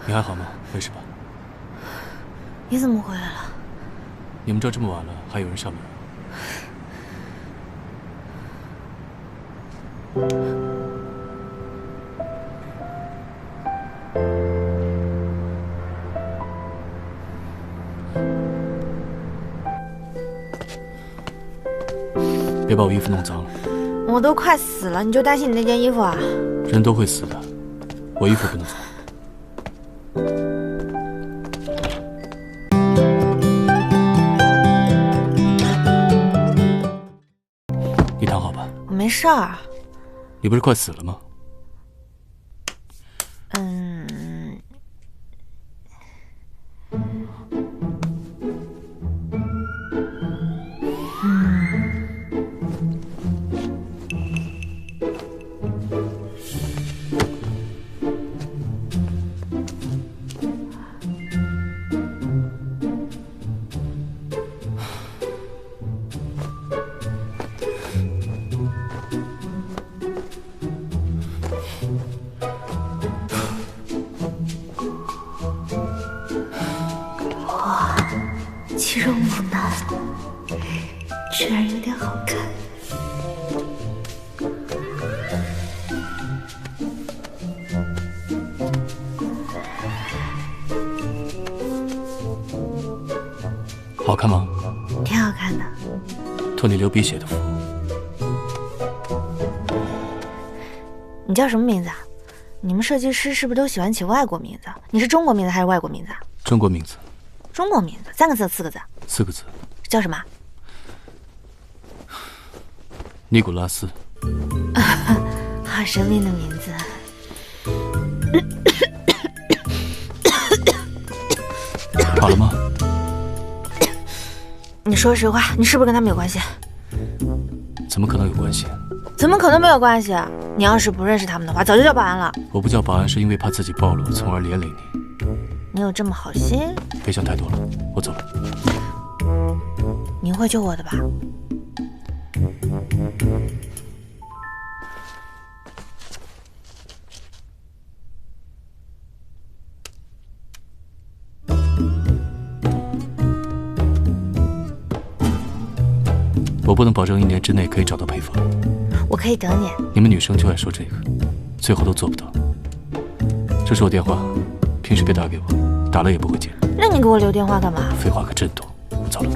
你还好吗？没事吧？你怎么回来了？你们这儿这么晚了，还有人上门？别把我衣服弄脏了。我都快死了，你就担心你那件衣服啊？人都会死的，我衣服不能脏。你躺好吧。我没事儿。你不是快死了吗？肌肉猛男，居然有点好看。好看吗？挺好看的。托你流鼻血的福。你叫什么名字啊？你们设计师是不是都喜欢起外国名字？你是中国名字还是外国名字啊？中国名字。中国名字，3个字4个字？4个字。叫什么？尼古拉斯。好神秘的名字。好了吗？你说实话，你是不是跟他们有关系？怎么可能有关系？怎么可能没有关系？你要是不认识他们的话，早就叫保安了。我不叫保安是因为怕自己暴露，从而连累你。你有这么好心？别想太多了，我走了。你会救我的吧？我不能保证1年之内可以找到配方。我可以等你。你们女生就爱说这个，最后都做不到。这是我电话，平时别打给我，打了也不会接。那你给我留电话干嘛？废话可真多，我走了。